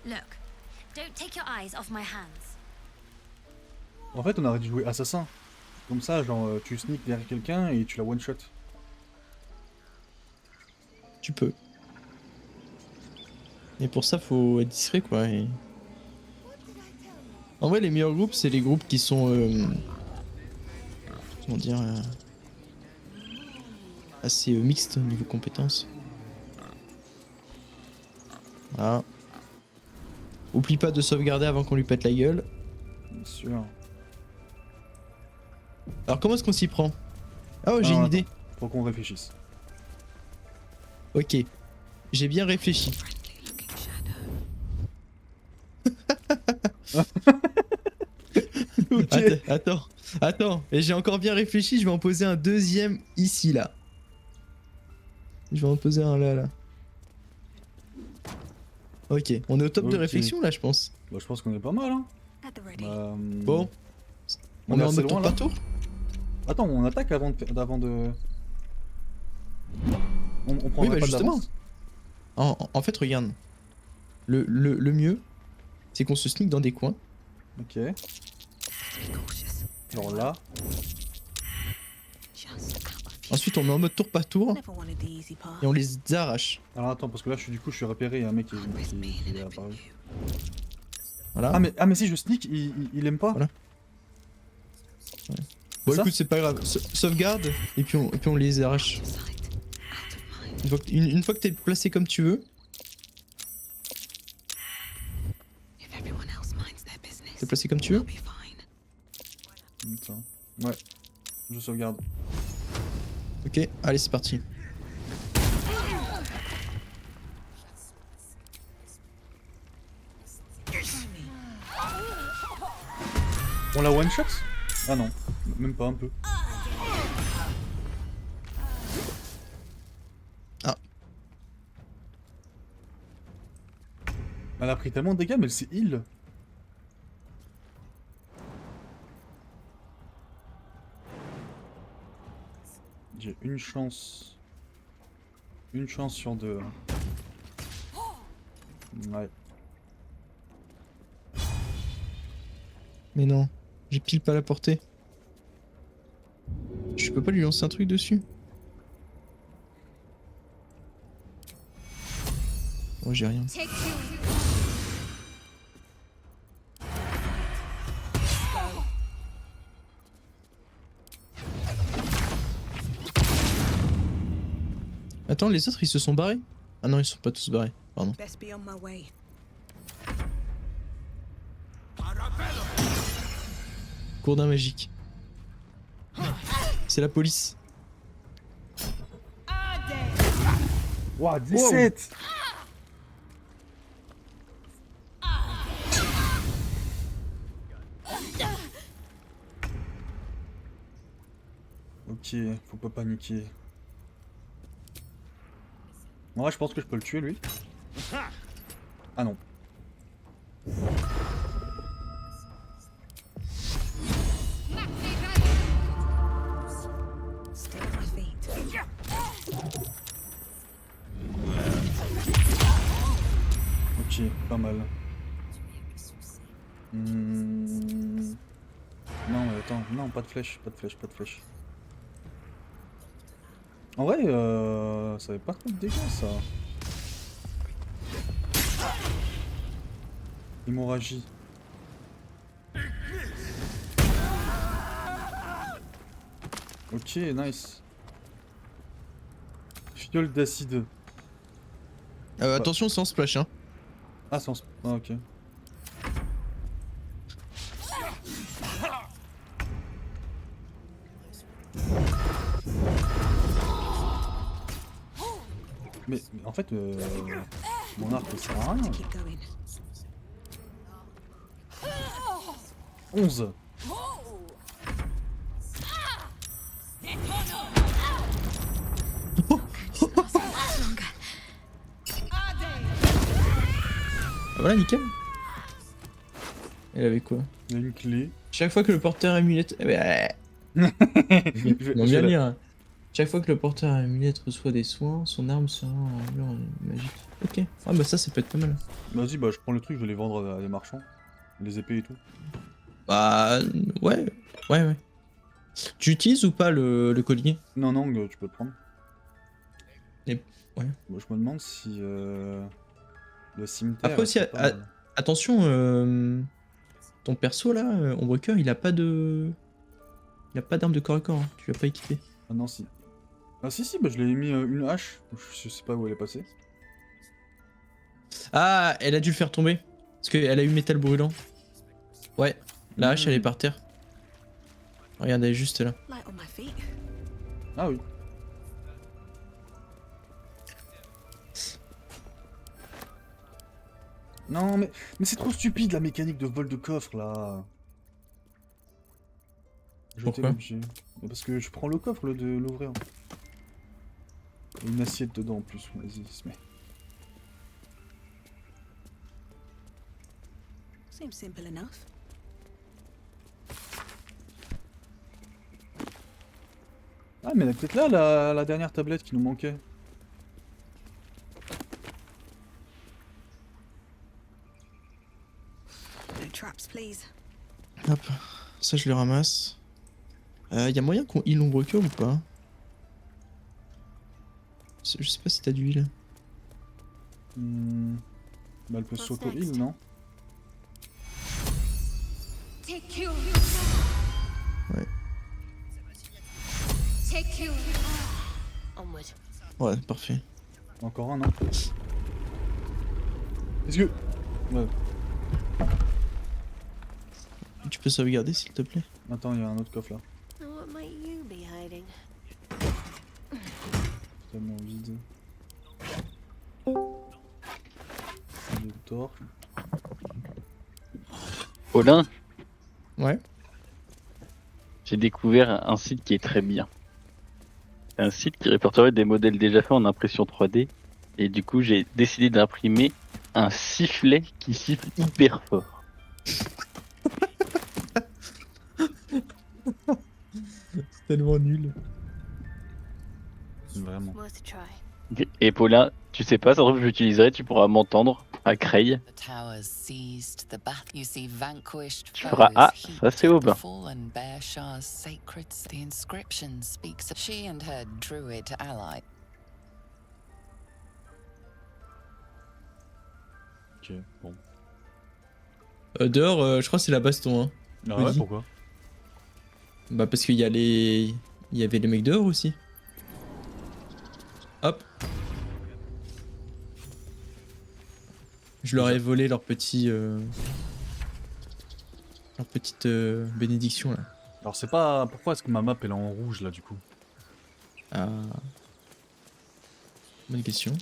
Look, don't take your eyes off my hands. En fait, on aurait dû jouer assassin. Comme ça, genre, tu sneak derrière quelqu'un et tu la one shot. Tu peux. Et pour ça, faut être discret, quoi. Et... En vrai, les meilleurs groupes, c'est les groupes qui sont... comment dire... assez mixtes au niveau compétences. Voilà. Oublie pas de sauvegarder avant qu'on lui pète la gueule. Bien sûr. Alors, comment est-ce qu'on s'y prend? Ah, j'ai Non, une attends. idée. Faut qu'on réfléchisse. Ok. J'ai bien réfléchi. Ok. Attends. Et j'ai encore bien réfléchi, je vais en poser un deuxième ici, là. Je vais en poser un là. Ok, on est au top de Ok. réflexion là, je pense. Bah, je pense qu'on est pas mal, hein. At the ready. Bon, on est en assez mode tour loin, par là. tour. Attends, on attaque avant de... On prend Oui, bah pas justement. d'avance. En fait, regarde. Le mieux, c'est qu'on se sneak dans des coins. Ok. Genre là. Ensuite, on met en mode tour par tour et on les arrache. Alors attends, parce que là, du coup, je suis repéré, il y a un mec qui est apparu. Voilà. Ah mais si je sneak, il aime pas. Voilà. Bon, Ça écoute, c'est pas grave. Sauvegarde et puis on les arrache. Une fois que t'es placé comme tu veux. T'es placé comme tu veux. Attends. Ouais. Je sauvegarde. Ok, allez, c'est parti. On la one shot? Ah non, même pas un peu. Ah. Elle a pris tellement de dégâts, mais elle s'est heal. J'ai une chance. Une chance sur deux. Ouais. Mais non, j'ai pile pas la portée. Je peux pas lui lancer un truc dessus. Oh, j'ai rien. Take two. Attends, les autres ils se sont barrés? Ah non, ils sont pas tous barrés, pardon. Best be on my way. Gourdin magique. C'est la police. Ouah, 17! Ok, faut pas paniquer. Moi, je pense que je peux le tuer, lui. Ah non. Stay on my feet. Ok, pas mal. Non, mais attends, non, pas de flèche, pas de flèche, pas de flèche. En vrai, ça avait pas trop de dégâts, ça. Hémorragie. Ok, nice. Fiole d'acide. Attention, sans splash, hein. Ah, ah, ok. Mais en fait, mon arc ça sert à rien. Keep going. 11. Ah, voilà, nickel. Elle avait quoi? Il y a une clé. Chaque fois que le porteur amulette... Eh ben, je ils vont bien lire. Hein. Chaque fois que le porteur amulette reçoit des soins, son arme sera en armure magique. Ok. Ah bah ça peut être pas mal. Vas-y, bah je prends le truc, je vais les vendre à des marchands. Les épées et tout. Bah ouais. Ouais. Tu utilises ou pas le collier? Non, non, tu peux le prendre. Et- ouais. Bah, je me demande si le cimetière. Après aussi, c'est pas mal. attention, ton perso là, Ombrecoeur, il a pas de... Il a pas d'arme de corps à corps, hein. Tu l'as pas équipé. Ah non, si. Ah si, bah je lui ai mis une hache. Je sais pas où elle est passée. Ah, elle a dû le faire tomber. Parce qu'elle a eu métal brûlant. Ouais, la hache elle est par terre. Regarde, elle est juste là. Light on my feet. Ah oui. Non, mais c'est trop stupide la mécanique de vol de coffre là. Jeter Pourquoi l'objet. Mais parce que je prends le coffre de l'ouvrir. Il y a une assiette dedans en plus. Vas-y, il se met. Seems simple enough. Ah, mais elle est peut-être là la dernière tablette qui nous manquait. No traps, please. Hop, ça je le ramasse. Y a moyen qu'on heal Ombrecoeur ou pas? Je sais pas si t'as du heal. Bah, elle peut s'auto-heal, non? Take you. Ouais. Take you. Onward. Ouais, parfait. Encore un, non? Est-ce que... Ouais. Tu peux sauvegarder s'il te plaît? Attends, il y a un autre coffre là. What might you be hiding? Tellement vide. Des torches. Paulin, Ouais. j'ai découvert un site qui est très bien. C'est un site qui répertorie des modèles déjà faits en impression 3D. Et du coup, j'ai décidé d'imprimer un sifflet qui siffle hyper fort. C'est tellement nul. Vraiment. Worth a try. Et Paulin, tu sais pas, ça se trouve que j'utiliserai, tu pourras m'entendre à Creil. The towers seized, the bath you see vanquished Tu feras foes ah, heaped ça c'est at Aubin. the fallen bear Shah's sacred. The inscription speaks of she and her druid ally. Ok, bon. Dehors, je crois que c'est la baston. Hein. Ah Oui. ouais, pourquoi? Bah parce qu'il y a les... Il y avait les mecs dehors aussi. Hop. Je leur ai volé leur petit... Leur petite bénédiction là. Alors c'est pas... Pourquoi est-ce que ma map elle est en rouge là du coup? Ah. Bonne question.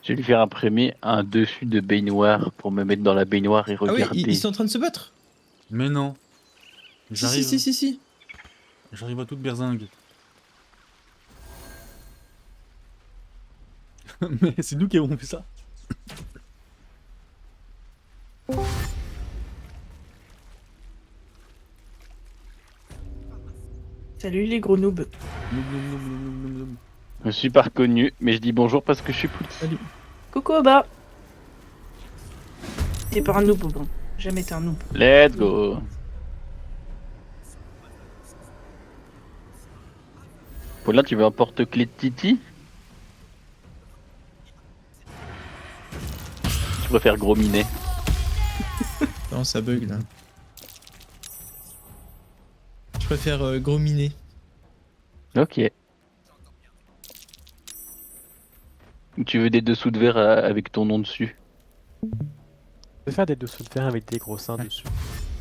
Je vais lui faire imprimer un dessus de baignoire pour me mettre dans la baignoire et Ah oui, regarder. ils sont en train de se battre. Mais non. J'arrive. Si. J'arrive à toute berzingue. Mais c'est nous qui avons fait ça. Salut les gros noobs. Noum. Je me suis pas reconnu, mais je dis bonjour parce que je suis petit. Coucou Oba. T'es pas un noob, bon. Jamais été un noob. Let's go. Paulin, tu veux un porte-clés de Titi? Je préfère gros minet. Non, ça bug là. Je préfère gros minet. Ok. Tu veux des dessous de verre avec ton nom dessus? Je peux faire des dessous de verre avec des gros seins dessus.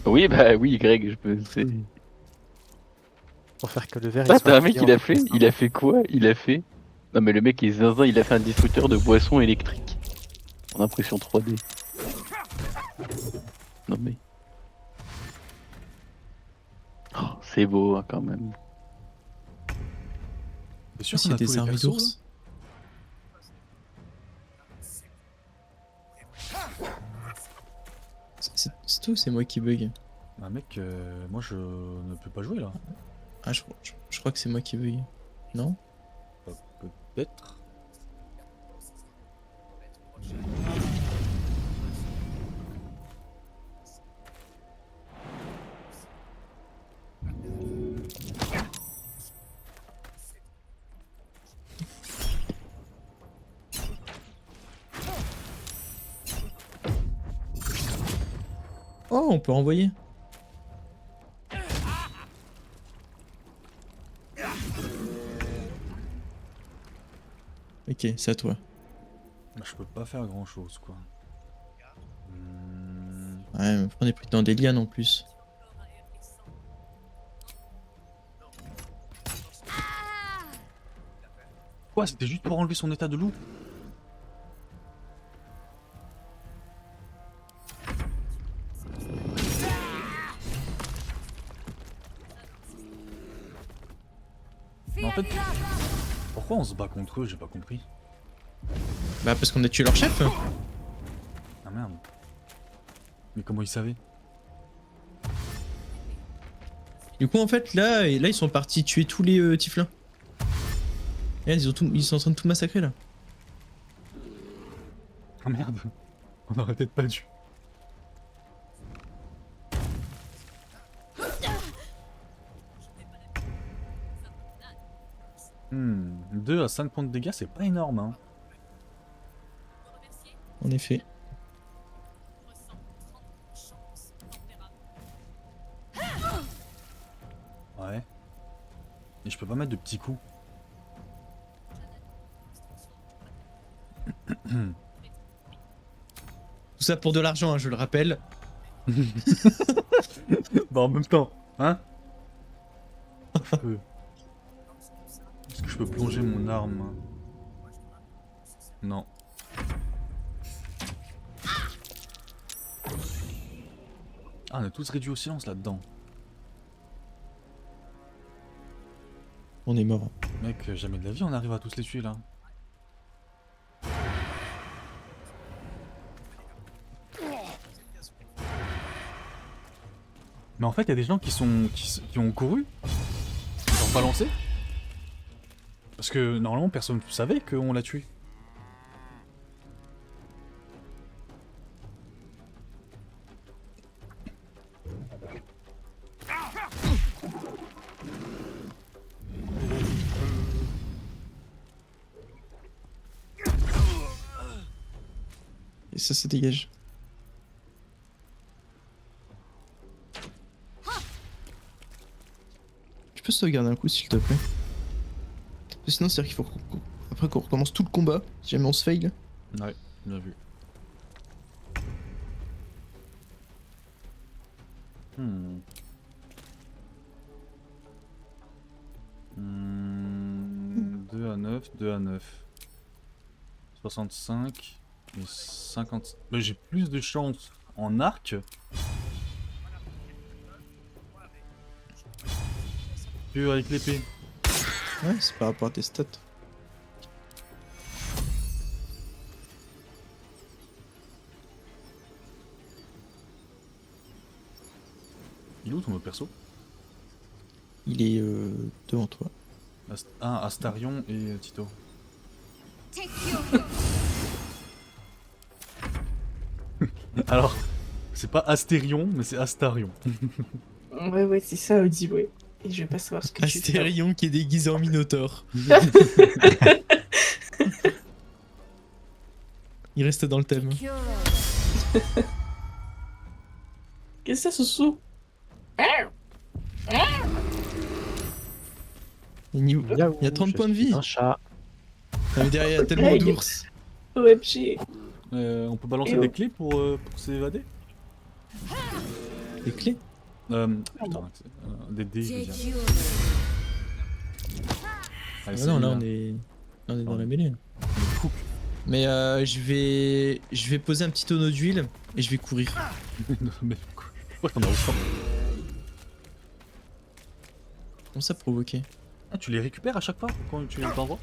Oui, bah oui, Greg, je peux. Pour faire que le verre Ah, soit t'as un mec, plié en il a fait gros seins. Il a fait quoi? Il a fait. Non, mais le mec, il est zinzin, il a fait un destructeur de boissons électriques. En impression 3D. Non, mais. Oh, c'est beau hein, quand même. T'es sûr Si qu'on a des tous les armes persos, d'ours. C'est tout, c'est moi qui bug. là? Bah mec, moi je ne peux pas jouer là. Ah, je crois que c'est moi qui bug. Non? Bah, peut-être. Oh, on peut renvoyer. Ok, c'est à toi. Bah, je peux pas faire grand chose quoi. Ouais, mais on est pris dans des lianes en plus. Quoi, c'était juste pour enlever son état de loup? Mais en fait, pourquoi on se bat contre eux? J'ai pas compris. Bah, parce qu'on a tué leur chef. Ah merde. Mais comment ils savaient? Du coup, en fait, là ils sont partis tuer tous les tiflins. Regarde, ils sont en train de tout massacrer là. Ah merde. On aurait peut-être pas dû. 2 à 5 points de dégâts, c'est pas énorme hein. En effet. Ouais. Et je peux pas mettre de petits coups. Tout ça pour de l'argent, hein, je le rappelle. Bah en même temps, hein? Est-ce que je peux plonger mon arme? Non. Ah, on est tous réduits au silence là-dedans. On est mort. Mec, jamais de la vie on arrive à tous les tuer là. Mais en fait, il y a des gens qui ont couru, qui ont balancé. Parce que normalement, personne ne savait qu'on l'a tué. Et ça dégage. Tu peux sauvegarder un coup s'il te plaît. Parce que sinon c'est-à-dire qu'il faut après qu'on recommence tout le combat, si jamais on se fail. Ouais, bien vu. Hmm. 2 à 9, 2 à 9. 65 et 50. Mais j'ai plus de chance en arc que avec l'épée. Ouais, c'est par rapport à tes stats. Il est où ton autre perso? Il est devant toi. Astarion et Tito. Take your Alors, c'est pas Astérion, mais c'est Astarion. Ouais, c'est ça, Audi, ouais. Et je vais pas savoir ce que tu fais. Astérion qui est déguisé en Minotaure. Il reste dans le thème. Qu'est-ce que c'est, Soussou? Il y a 30 points de vie. Un chat. Ah, mais derrière, il y a tellement Greg. d'ours. OMG. On peut balancer Et des clés pour s'évader? Les clés. Putain, des dés, je veux dire. take your Allez, Ah non, là salut, on est dans la mêlée. Cook. Mais je vais poser un petit tonneau d'huile et je vais courir. Mais pourquoi t'en as autant? Comment ça provoquer? Ah, tu les récupères à chaque fois quand tu les envoies?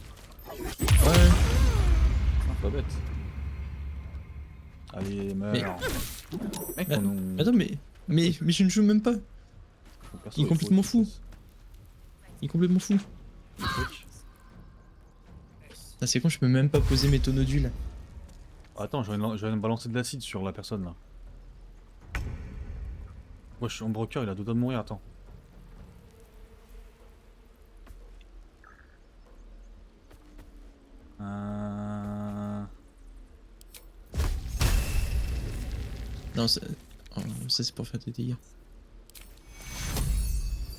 Ouais. Ah, pas bête. Allez, meurs. Mec, Mais- on nous... Attends, mais je ne joue même pas. Ton perso il est complètement fou. fou. Il est complètement fou. Ah, c'est con, je peux même pas poser mes tonneaux d'huile. Attends, je viens de balancer de l'acide sur la personne là. Ouais, je suis en broker, il a deux doigts de mourir, attends. Non, ça, oh, ça c'est pour faire des dégâts.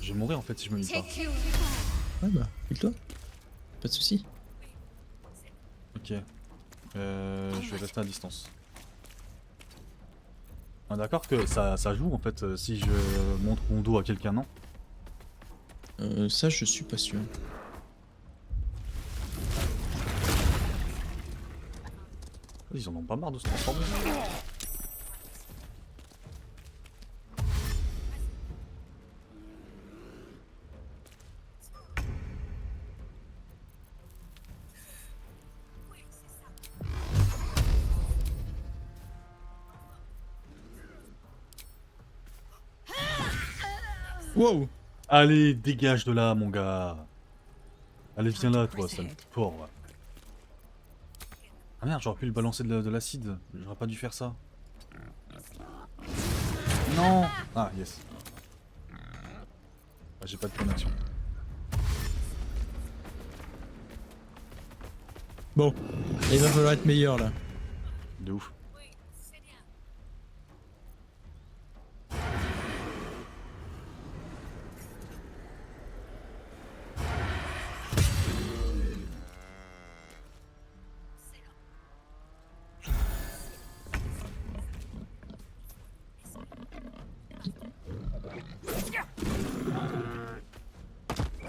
Je vais mourir en fait si je me lis pas. Take you. Ouais bah, heal-toi. Pas de soucis. Ok. Je vais rester à distance. Ah, d'accord que ça joue en fait si je montre mon dos à quelqu'un, non? Ça je suis pas sûr. Ils en ont pas marre de se transformer. Wow. Allez, dégage de là, mon gars. Allez, viens là, toi, sale porc. Va. Ah merde, j'aurais pu lui balancer de l'acide. J'aurais pas dû faire ça. Non. Ah, yes. Ah, j'ai pas de point d'action. Bon, il va falloir être meilleur là. De ouf.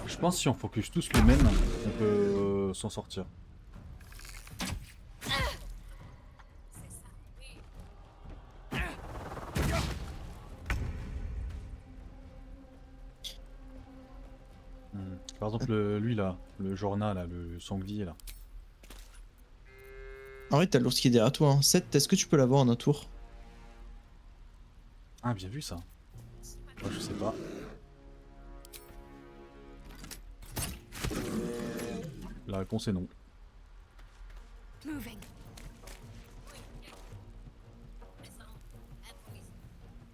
Je pense que si on focus tous le même, on peut s'en sortir. Par exemple, lui là, le Jorna là, le sanglier là. En vrai, t'as l'ours qui est derrière toi. Hein. 7, est-ce que tu peux l'avoir en un tour? Ah, bien vu ça. Moi, je sais pas. La réponse est non. Moving.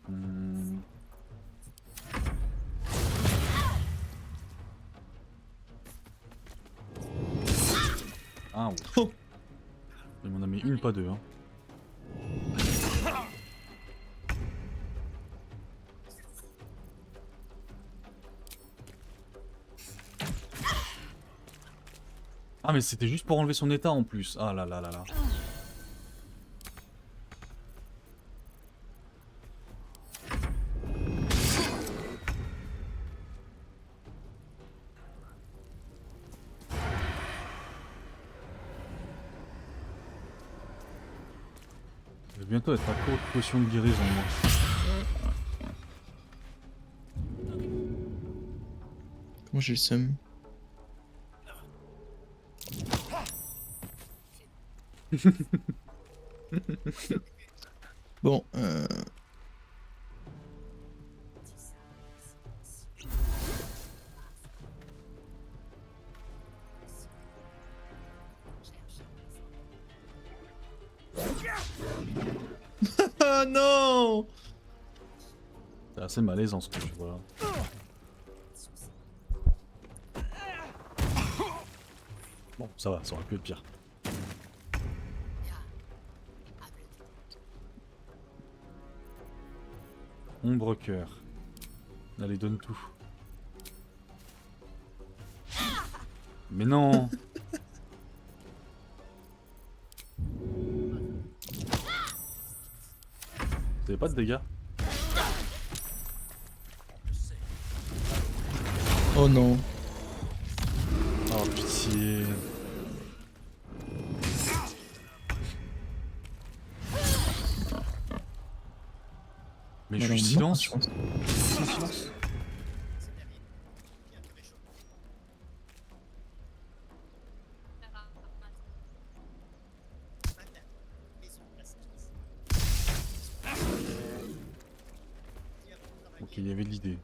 Hmm. Ah ouais. Oh. Il m'en a mis une, pas deux. Hein. Ah mais c'était juste pour enlever son état en plus. Ah là là là là. Je vais bientôt être à court de potion de guérison moi. Comment j'ai le seum? Bon, Ah non! C'est assez malaisant ce que je vois là. Bon, ça va, ça aurait pu être pire. Ombre cœur. Allez, donne tout. Mais non! Vous avez pas de dégâts? Oh non. Oh pitié. Mais je suis silence. Je pense. Silence. Ok, il y avait de l'idée.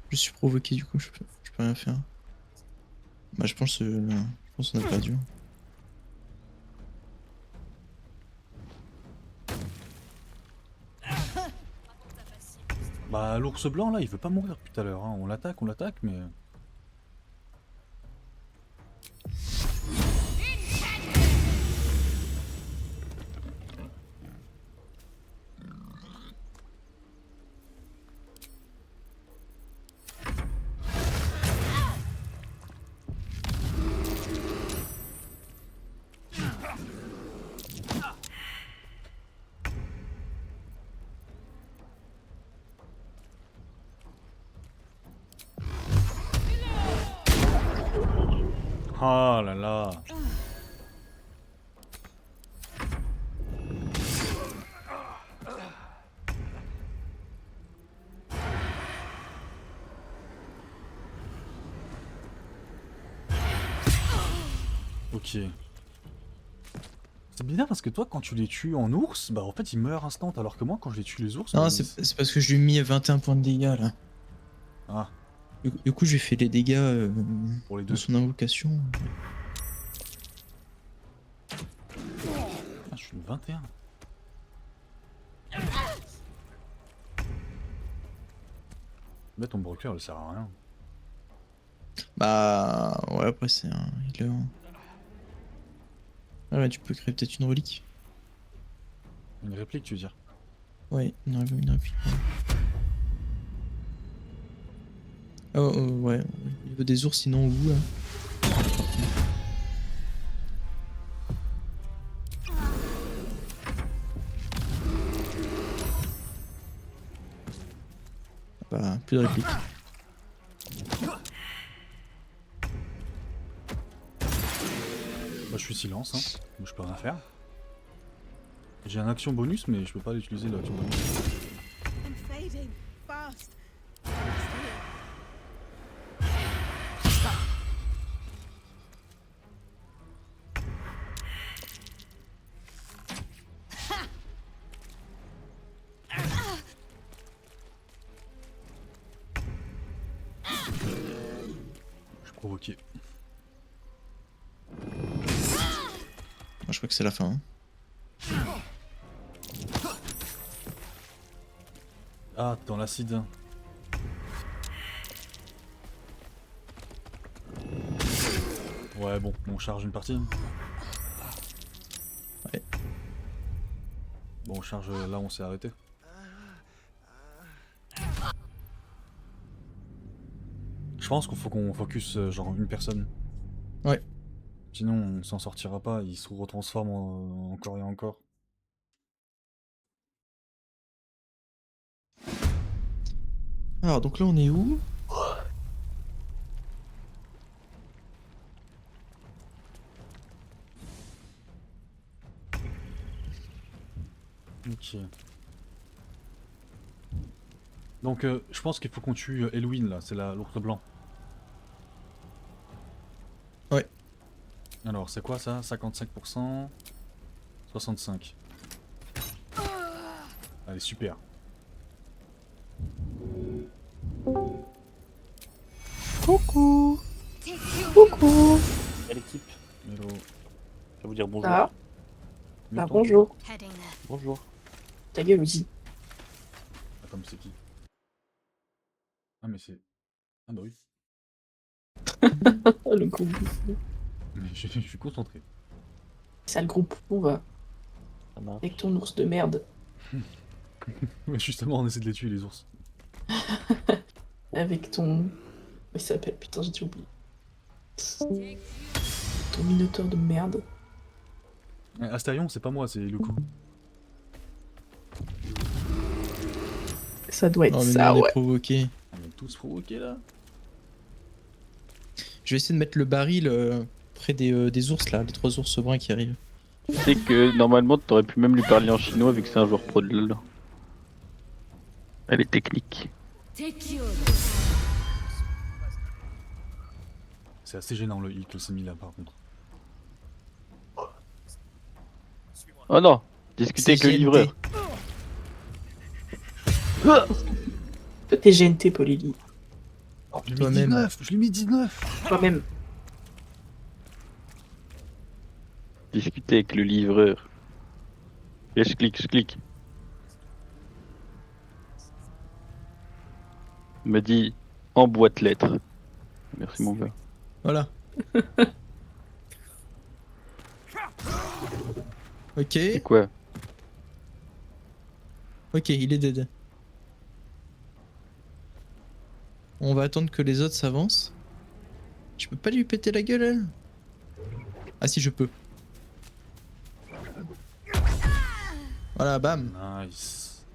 Je suis provoqué du coup, je peux rien faire. Bah je pense qu'on a perdu. Bah l'ours blanc là il veut pas mourir depuis tout à l'heure, hein. On l'attaque mais... Oh là là. Ok. C'est bizarre parce que toi quand tu les tues en ours, bah en fait ils meurent instant alors que moi quand je les tue les ours... Non, bah, c'est parce que je lui ai mis 21 points de dégâts là. Ah, Du coup, j'ai fait les dégâts pour les de deux. son invocation. Ah, je suis une 21. Mais ton broker elle sert à rien. Bah ouais, après c'est un healer. Ah ouais, tu peux créer peut-être une relique. Une réplique tu veux dire? Ouais, une réplique. Oh, ouais, au niveau des ours, sinon où là? Bah, plus de réplique. Bah je suis silence, hein. Donc, je peux rien faire. J'ai un action bonus mais je peux pas l'utiliser l'action bonus. I'm fading. Fast. Je suis provoqué. Moi, je crois que c'est la fin. Hein. Ah, dans l'acide. Ouais, bon, on charge une partie. Ouais. Bon, on charge là, on s'est arrêté. Je pense qu'il faut qu'on focus genre une personne. Ouais. Sinon, on s'en sortira pas, il se retransforme encore et encore. Alors, donc là, on est où? Ok. Donc, je pense qu'il faut qu'on tue Elwyn là, c'est l'ours blanc. Ouais. Alors, c'est quoi ça? 55%, 65. Allez, super. Coucou. Coucou. Quelle équipe? Hello. Je vais vous dire bonjour. Ah, Mets ton- bonjour. Heading there. Bonjour. Ta gueule aussi. Attends, mais c'est qui? Ah, mais c'est... Ah bah oui. Oh, le groupe. Mais je suis concentré. Sale groupe. On va. Ça marche. Avec ton ours de merde. Ouais, justement, on essaie de les tuer, les ours. Avec ton. Il s'appelle, putain, j'ai oublié. Ton minotaure de merde. Astarion, c'est pas moi, c'est Luko. Ça doit être Oh, mais ça, nous, on est ouais. provoqué. On est tous provoqués là. Je vais essayer de mettre le baril près des ours là, les 3 ours bruns qui arrivent. Tu sais que normalement t'aurais pu même lui parler en chinois vu que c'est un joueur pro de LoL. Elle est technique. C'est assez gênant le heal que s'est mis là par contre. Oh non, discuter avec le C'est livreur. Toi, t'es GNT, Polili. Je lui ai mis Toi-même. 19, je lui ai mis 19. Toi-même. Discuter avec le livreur. Et je clique. Il me dit en boîte lettres. Merci mon gars. Voilà. Ok. C'est quoi? Ok, il est dead. On va attendre que les autres s'avancent. Je peux pas lui péter la gueule, elle? Ah si, je peux. Voilà, bam. Nice.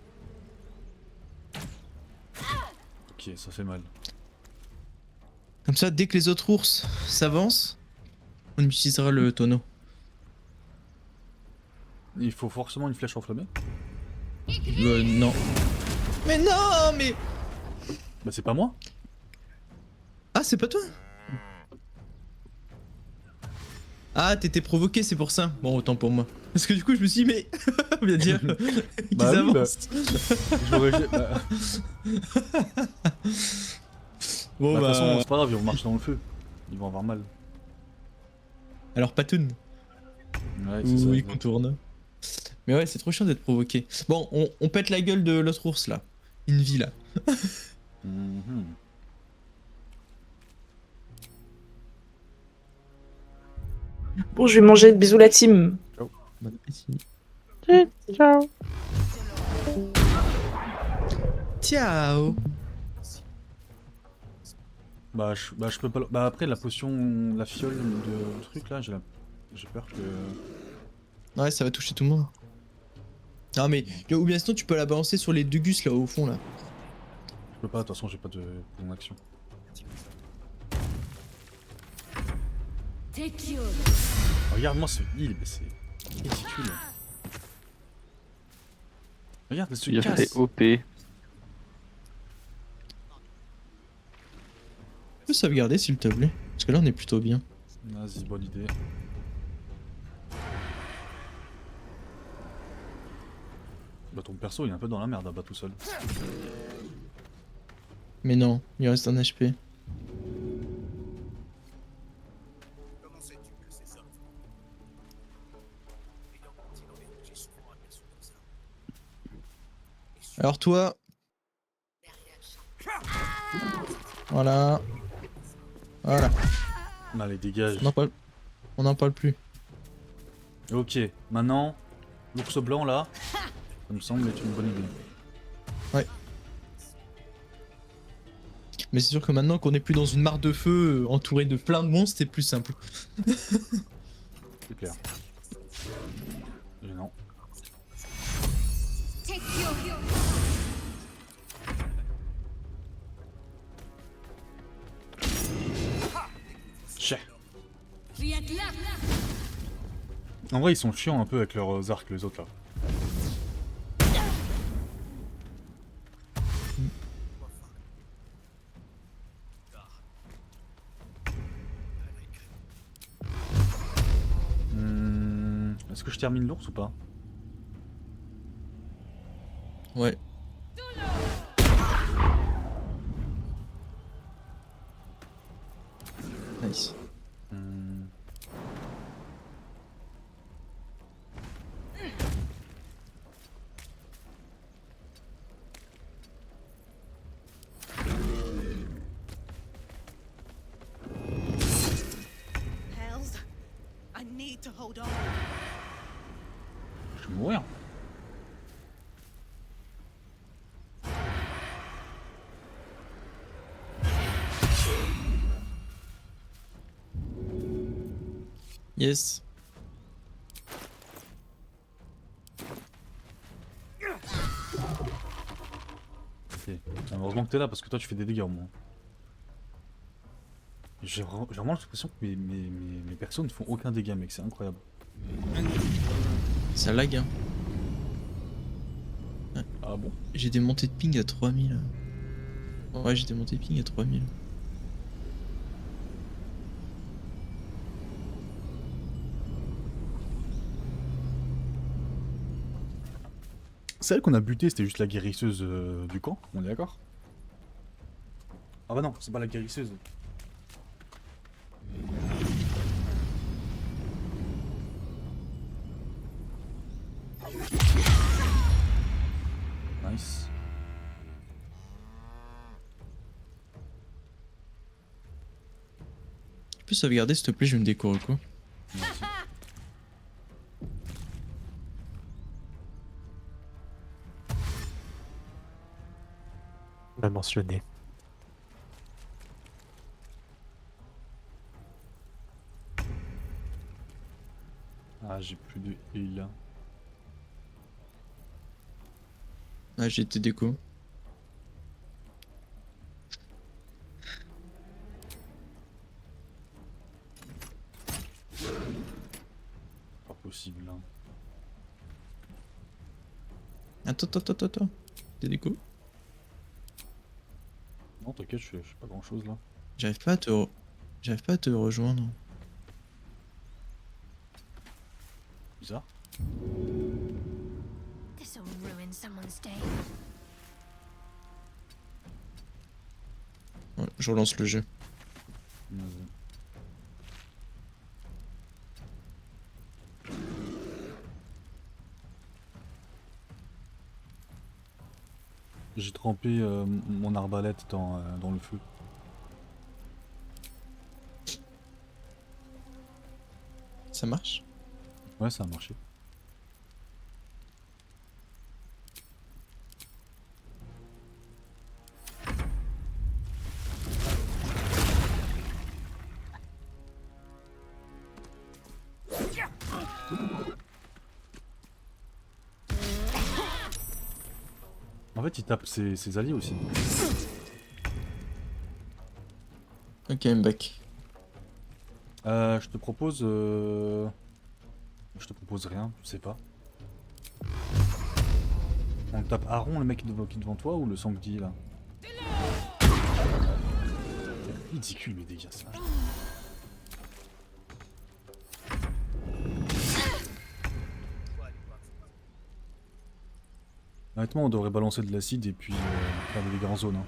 Ok, ça fait mal. Comme ça, dès que les autres ours s'avancent, on utilisera le tonneau. Il faut forcément une flèche enflammée. Non. Mais non, mais... Bah c'est pas moi. Ah, c'est pas toi? Ah, t'étais provoqué, c'est pour ça. Bon, autant pour moi. Parce que du coup, je me suis dit, mais... bien dire qu'ils Bah oui, avancent. J'aurais... Bah, Bon, de toute façon, c'est pas grave, ils vont marcher dans le feu. Ils vont avoir mal. Alors, Patoun. Ouais, c'est ça. Ou il contourne. Mais ouais, c'est trop chiant d'être provoqué. Bon, on pète la gueule de l'autre ours, là. Une vie, là. Mhm. Bon, je vais manger. Bisous la team. Bon appétit. Ciao. Ciao. Bah je peux pas... Bah après, la potion, la fiole de truc, là, j'ai peur que... Ouais, ça va toucher tout le monde. Non, mais... Ou bien sinon, tu peux la balancer sur les deux gus, là, au fond, là. Je peux pas, de toute façon, j'ai pas de plan d'action. Take you. Regarde-moi ce heal, mais c'est ridicule. Regarde, elle se Il a casse. fait OP. Tu peux sauvegarder, s'il te plaît. Parce que là, on est plutôt bien. Vas-y, bonne idée. Bah ton perso, il est un peu dans la merde là-bas tout seul. Mais non, il reste un HP. Alors toi... Voilà. Voilà. Allez, dégage. On n'en parle plus. Ok, maintenant, l'ours blanc là, ça me semble être une bonne idée. Mais c'est sûr que maintenant qu'on est plus dans une mare de feu entourée de plein de monstres, c'est plus simple. C'est clair. Gênant. Take you. Chais. Viens là. En vrai, ils sont chiants un peu avec leurs arcs, les autres là. Est-ce que je termine l'ours ou pas? Ouais. Nice. Hells. I need to hold on. Je vais mourir. Yes. Ok. Heureusement que t'es là parce que toi tu fais des dégâts au moins. J'ai vraiment l'impression que mes persos ne font aucun dégât, mec, c'est incroyable. Ça lag, hein. Ah bon? J'ai des montées de ping à 3000. Ouais, j'ai des montées de ping à 3000. C'est elle qu'on a buté, c'était juste la guérisseuse du camp, on est d'accord? Ah bah non, c'est pas la guérisseuse. Nice. Tu peux sauvegarder s'il te plaît, je vais me décorer quoi. Merci. On l'a mentionné. Ah, j'ai plus de heal. Ah, j'ai été déco. Pas possible. Hein. Attends. T'es déco? Non, t'inquiète, je fais pas grand chose là. J'arrive pas à te rejoindre. Bizarre. This'll ruin someone's day. Ouais, je relance le jeu. Vas-y. J'ai trempé mon arbalète dans le feu. Ça marche? Ouais, ça a marché. En fait, il tape ses alliés aussi. Ok, I'm back. Je te propose... Je te propose rien, je sais pas. On tape Aaron, le mec qui est devant toi, ou le Sangdi là? Ridicule mes dégâts ça. Honnêtement, on devrait balancer de l'acide et puis faire des dégâts en zone. Hein.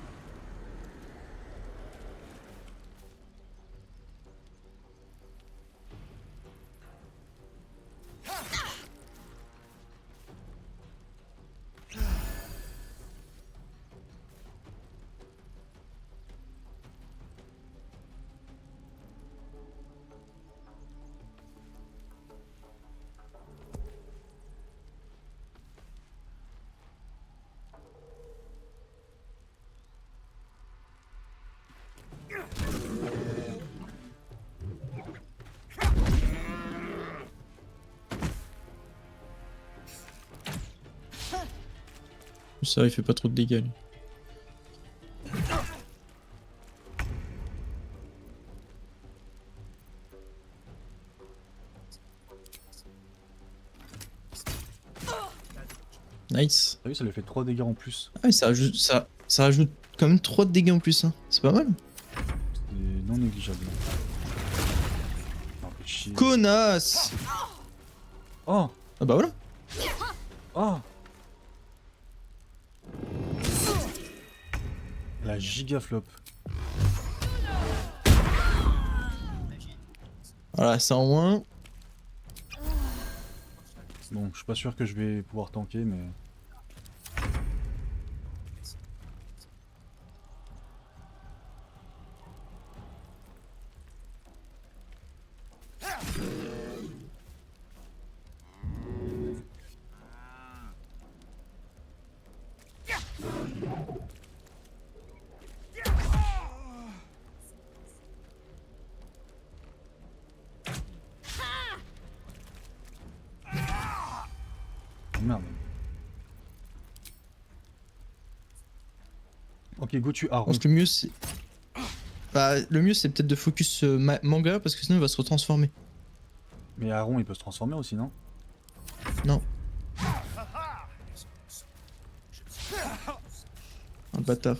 Ça, il fait pas trop de dégâts. Lui. Nice. T'as vu, ça lui fait 3 dégâts en plus. Ah, ça rajoute quand même 3 de dégâts en plus. Hein. C'est pas mal. C'est non négligeable. Un peu de chier. Connasse. Oh! Ah bah voilà. Oh! La giga flop. Voilà, ça en moins. Bon, je suis pas sûr que je vais pouvoir tanker, mais... Merde. Ok, go tu Je Aaron. pense que le mieux c'est... Bah, le mieux c'est peut-être de focus manga parce que sinon il va se retransformer. Mais Aaron il peut se transformer aussi, non? Non. Un bâtard.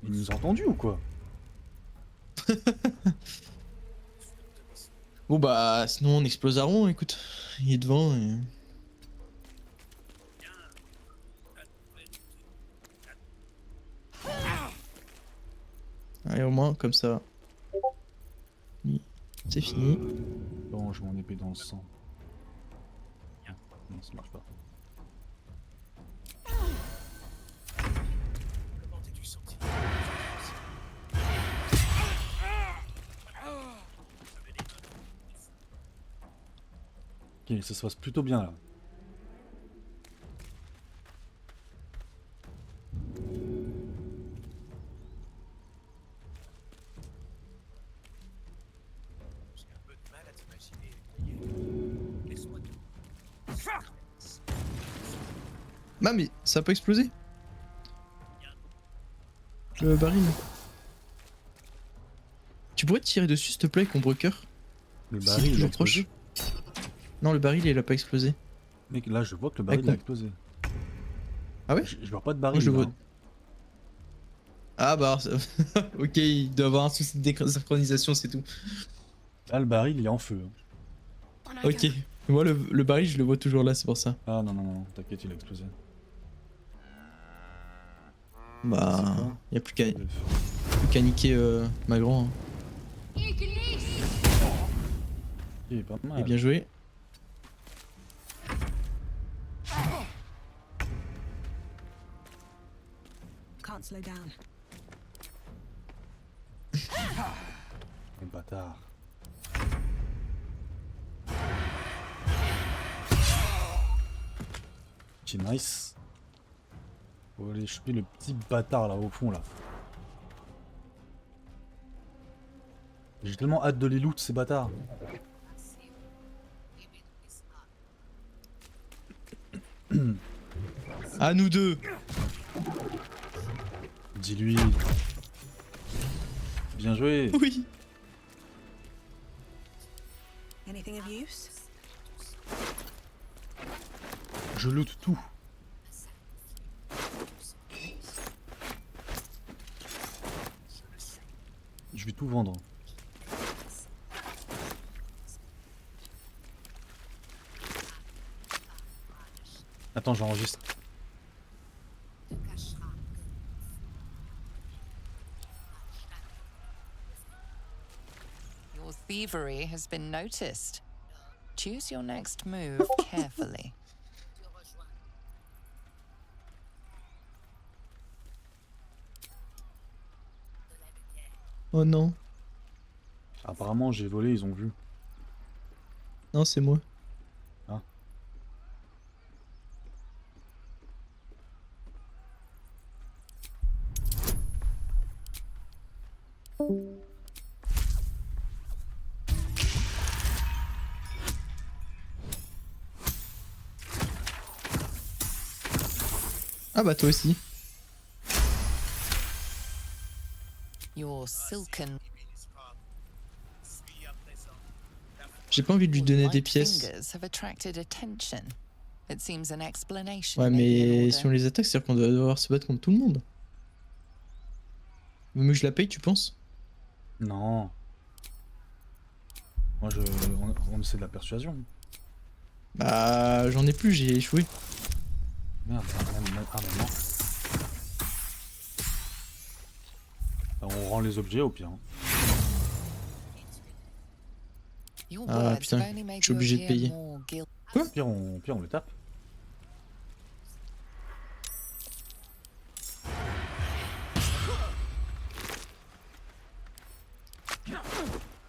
Il nous a entendu ou quoi? Bon bah sinon on explose Aaron, écoute. Il est devant et... Allez, au moins, comme ça. C'est fini. Bon, je mon épée dans le sang. Non, ça marche pas. Ok, ça se passe plutôt bien là. Ah mais ça a pas explosé. Le baril. Tu pourrais tirer dessus s'il te plaît avec Ombrecoeur? Le Si, baril il a toujours explosé. proche. Non le baril il a pas explosé. Mec, là je vois que le baril Avec a mon- explosé. Ah ouais? Je vois pas de baril. Moi je le là, vois. hein. Ah bah ok, il doit avoir un souci de synchronisation, c'est tout. Là le baril il est en feu. hein. On a Ok. qu'un. Moi le baril je le vois toujours là, c'est pour ça. Ah non, non, non, t'inquiète, il a explosé. Bah, quoi y a plus qu'à Bref. niquer Magran. Hein. Il est pas mal. Et bien joué. Can't slow down. Le bâtard. Petit nice. Faut aller choper le petit bâtard là au fond là. J'ai tellement hâte de les loot ces bâtards. À nous deux. Dis-lui. Bien joué. Oui. Anything of use? Je loot tout. Je vais tout vendre. Attends, j'enregistre. Your thievery has been noticed. Choose your next move carefully. Oh non. Apparemment, j'ai volé, ils ont vu. Non, c'est moi. Ah. Ah bah toi aussi. Your silken J'ai pas envie de lui donner des light pièces. fingers have attracted attention. It seems an explanation Ouais may be in mais order. si on les attaque, c'est-à-dire qu'on doit devoir se battre contre tout le monde. Mais je la paye, tu penses? Non. Moi, on essaie de la persuasion. Bah j'en ai plus, j'ai échoué. Merde, ah mais non. Bah, on rend les objets au pire. hein. Your Ah, words putain, have only made je suis you obligé de appear payer. more guilty. Au pire, on le tape.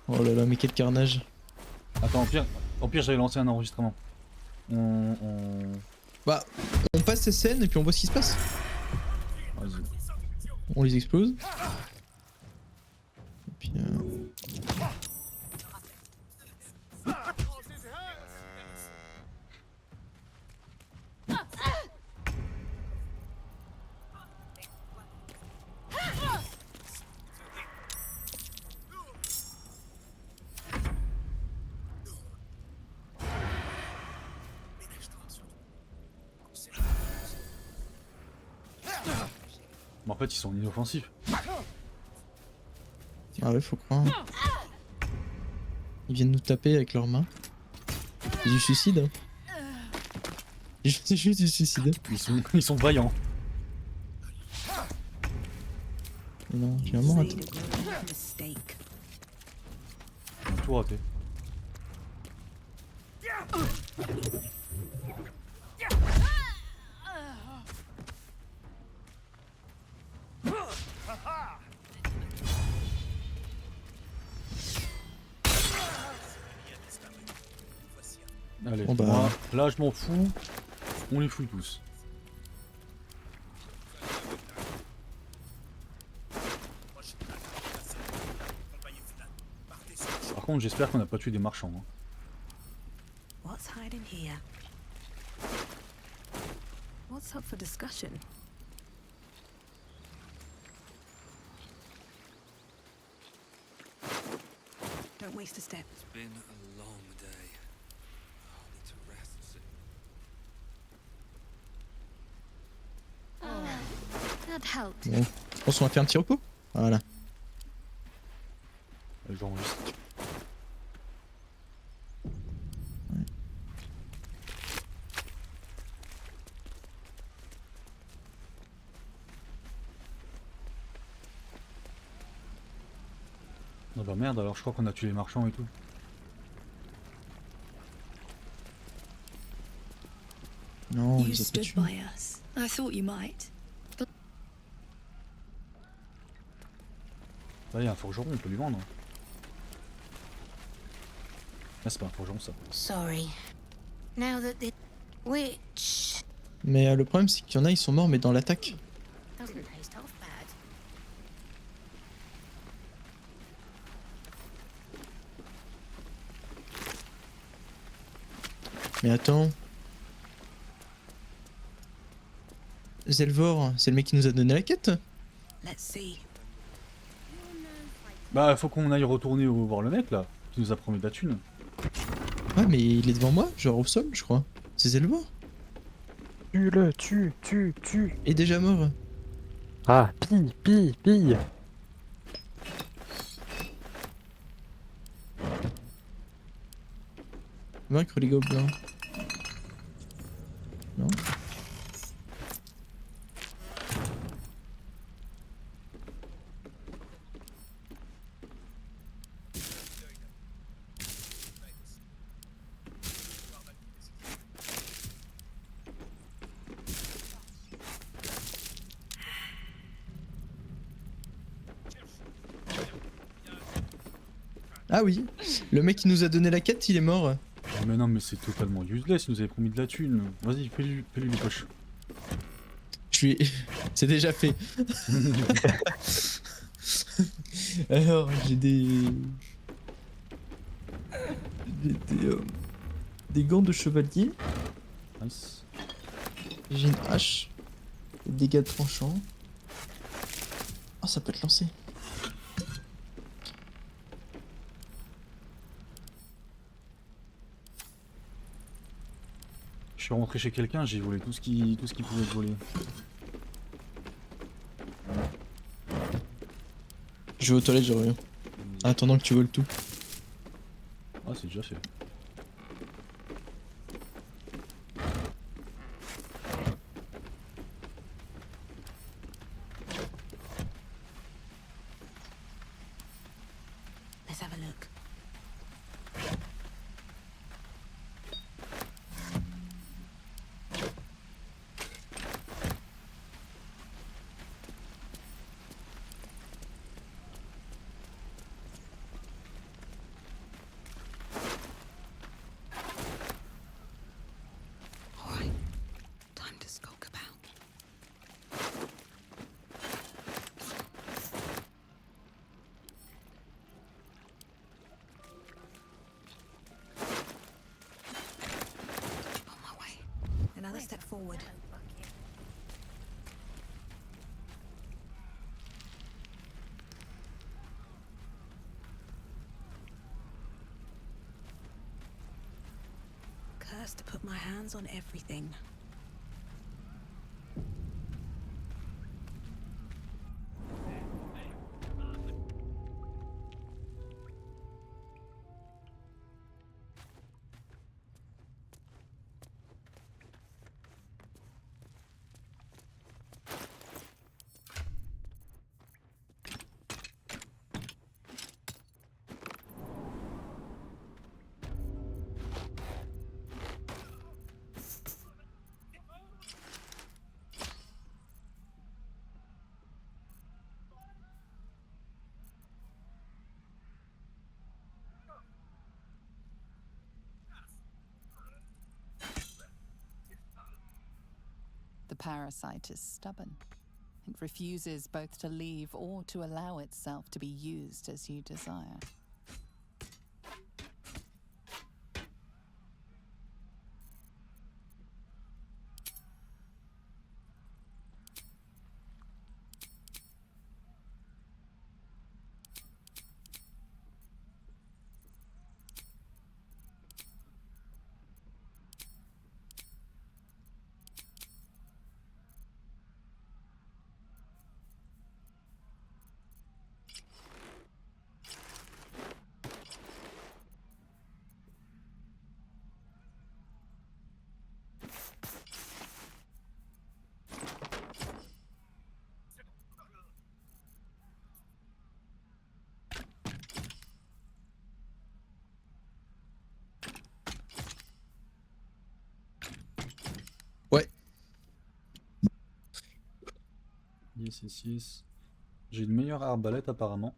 Oh là là, mais quel carnage. Attends, au pire j'avais lancé un enregistrement. On... Bah, on passe ces scènes et puis on voit ce qui se passe. Vas-y. On les explose. Et puis Mais en fait, ils sont inoffensifs. Ah ouais, faut croire. Ils viennent nous taper avec leurs mains. C'est du suicide. Hein. C'est juste du suicide. Ils sont vaillants. Mais non, j'ai vraiment raté. Made a great mistake. On a tout raté. Allez, Bon bah. moi, là je m'en fous, on les fouille tous. Par contre j'espère qu'on n'a pas tué des marchands. Hein. What's hiding here? What's up for discussion? Don't waste a step. It's been a long day. I'll need to rest soon. That helped. Bon. Je pense qu'on va faire un petit repos. Voilà. J'enregistre. Oh bah merde, alors je crois qu'on a tué les marchands et tout. Non, You ils ont pas stood tué. by us. I thought you might. Là il y a un forgeron, on peut lui vendre. Là c'est pas un forgeron ça. Sorry. Now that the witch Mais le problème, c'est qu'il y en a, ils sont morts, mais dans l'attaque. doesn't taste half bad. Mais attends. Zelvor, c'est le mec qui nous a donné la quête? Let's see. Bah faut qu'on aille retourner voir le mec là, qui nous a promis de la thune. Ouais, mais il est devant moi, genre au sol, je crois. C'est Zelvor. Tue-le, tue. Il est déjà mort. Ah, pille. Vaincre les gobelins. Non. Ah oui, le mec qui nous a donné la quête, il est mort. Oh, mais non mais c'est totalement useless, il nous avait promis de la thune. Vas-y, fais-lui les poches. Je lui... C'est déjà fait. Alors, j'ai des... des gants de chevalier. Nice. J'ai une hache. Des dégâts tranchants. Oh, ça peut être lancé. Je suis rentré chez quelqu'un, j'ai volé tout ce qui pouvait être volé. Je vais aux toilettes, je reviens. En attendant que tu voles tout. Ah c'est déjà fait. Let's have a look. All right, time to skulk about. On my way. Another step forward. Cursed to put my hands on everything. the parasite is stubborn. It refuses both to leave or to allow itself to be used as you desire. Ouais. Yes, yes, yes. J'ai une meilleure arbalète apparemment.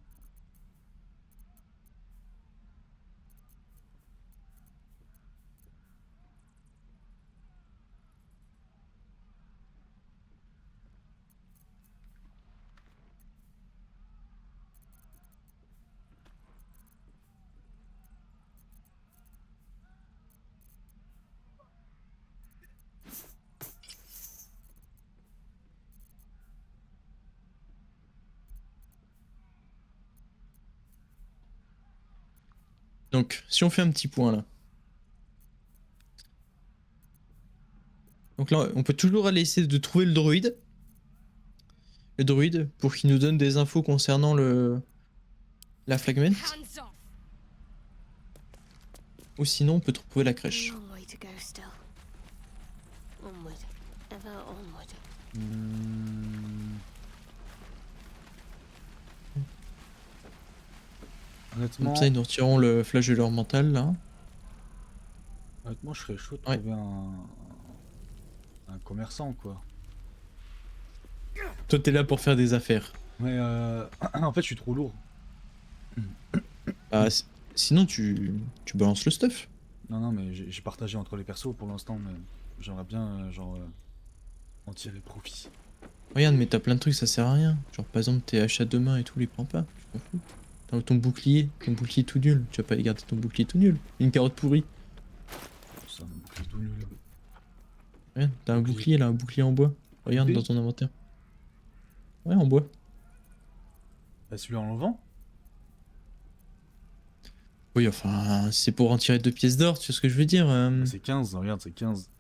Donc, si on fait un petit point là. Donc là, on peut toujours aller essayer de trouver le druide. Le druide, pour qu'il nous donne des infos concernant la fragment. Hands off. Ou sinon, on peut trouver la crèche. Long way to go still. Onward. Ever onward. Honnêtement, Comme ça, ils nous retireront le flagelleur mental là. honnêtement, je serais chaud de Ouais. trouver un commerçant quoi. Toi, t'es là pour faire des affaires. Mais en fait, je suis trop lourd. Bah, sinon, tu balances le stuff. Non, non, mais j'ai partagé entre les persos pour l'instant, mais j'aimerais bien en tirer profit. Regarde, mais t'as plein de trucs, ça sert à rien. Genre, par exemple, tes hachats de main et tout, les prends pas. Tu t'en fous. T'as ton bouclier tout nul. Tu vas pas aller garder ton bouclier tout nul. Une carotte pourrie. Ça me boucle tout nul. Regarde, t'as un bouclier là, un bouclier en bois. Regarde Épée dans ton inventaire. Ouais, en bois. Bah, celui-là, on le vend. Oui, enfin, c'est pour en tirer 2 pièces d'or, tu vois ce que je veux dire. Bah, c'est 15, regarde, c'est 15.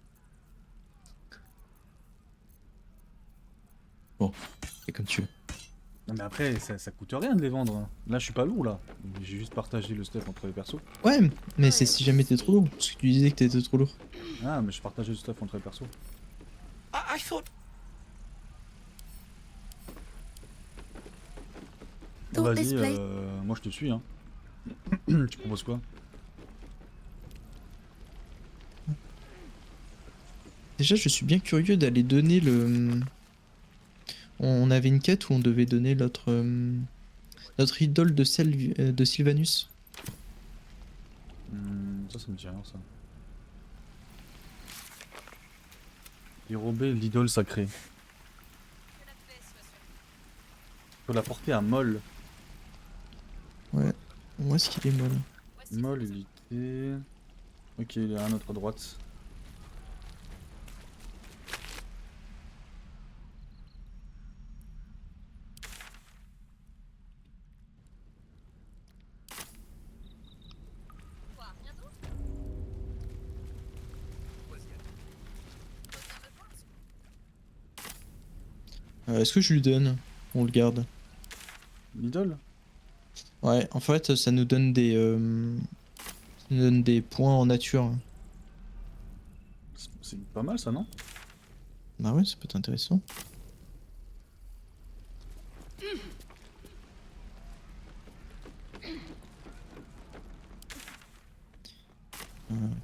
C'est comme tu veux. Non, mais après, ça coûte rien de les vendre. Hein. Là, je suis pas lourd là. J'ai juste partagé le stuff entre les persos. Ouais, mais c'est si jamais t'es trop lourd. Parce que tu disais que t'étais trop lourd. Ah, mais je partageais le stuff entre les persos. I thought Bon, Thought vas-y, this place- moi je te suis. Hein. Tu proposes quoi? Déjà, je suis bien curieux d'aller donner le. On avait une quête où on devait donner notre idole de Sylvanus. Ça me dit rien, ça. Dérober l'idole sacrée. Faut la porter à Moll. Ouais. Où est-ce qu'il est molle? Moll, il était... Ok, il est à notre droite. Est-ce que je lui donne? On le garde. L'idole? Ouais, en fait, ça nous donne des points en nature. C'est pas mal ça, non? Bah ouais, ça peut être intéressant.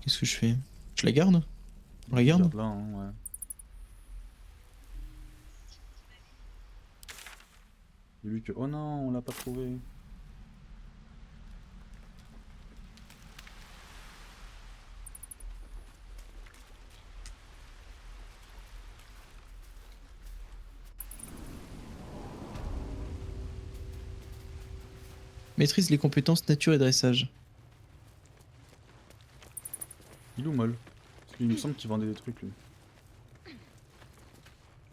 Qu'est-ce que je fais? Je la garde? On la garde? Regarde là, hein, ouais. J'ai vu que... Oh non, on l'a pas trouvé. Maîtrise les compétences nature et dressage. Il ou molle? Parce qu'il me semble qu'il vendait des trucs lui.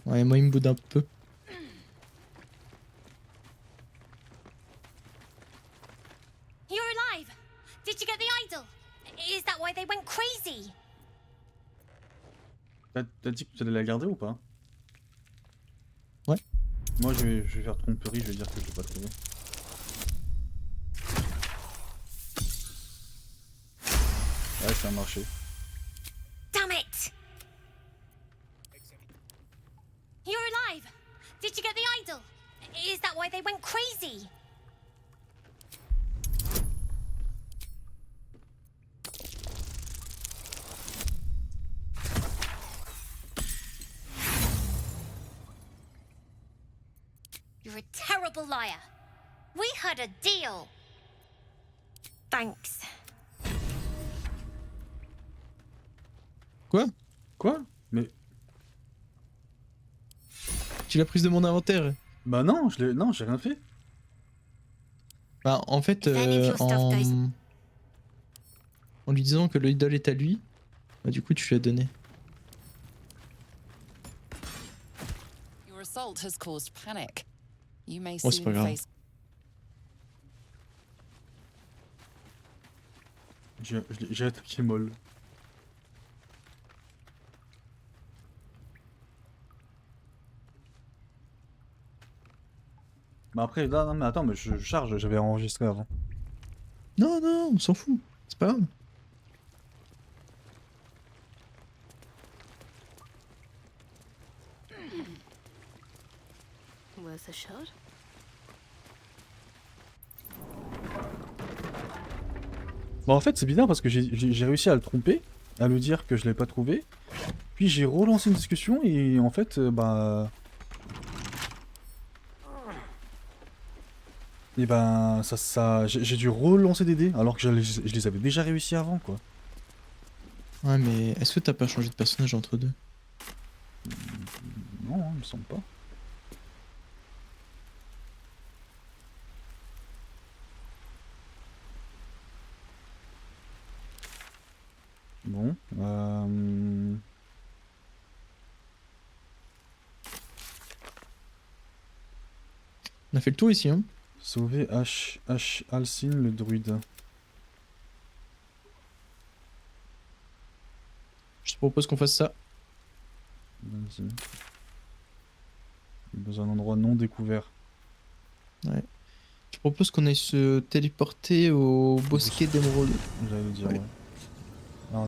Ouais, moi il me boude un peu. You're alive! Did you get the idol? Is that why they went crazy? T'as dit que tu allais la garder ou pas? Ouais. Moi je vais faire tromperie, je vais dire que je l'ai pas trouvé. Ouais, ça a marché. Damn it! You're alive! Did you get the idol? Is that why they went crazy? You're a terrible liar. We had a deal. Thanks. Quoi? Quoi? Mais... Tu l'as prise de mon inventaire? Bah non, non, j'ai rien fait. Bah en fait, If any of your stuff goes- en lui disant que le idole est à lui, bah du coup tu lui as donné. Your assault has caused panic. You may Oh, c'est pas soon grave. face J'ai attaqué molle. Bah après, là, non mais attends, mais je charge, j'avais enregistré avant. Non, non, on s'en fout. C'est pas grave. Worth a shot. Bon, en fait, c'est bizarre parce que j'ai réussi à le tromper, à lui dire que je l'avais pas trouvé. Puis j'ai relancé une discussion et en fait, bah... Et ben, j'ai dû relancer des dés alors que je les avais déjà réussi avant, quoi. Ouais, mais est-ce que t'as pas changé de personnage entre deux? Non, hein, il me semble pas. Bon, On a fait le tour ici, hein. sauver Alcin le druide. Je te propose qu'on fasse ça. Vas-y. Dans un endroit non découvert. Ouais. Je propose qu'on aille se téléporter au bosquet d'émeraude. J'allais le dire, Ouais. ouais.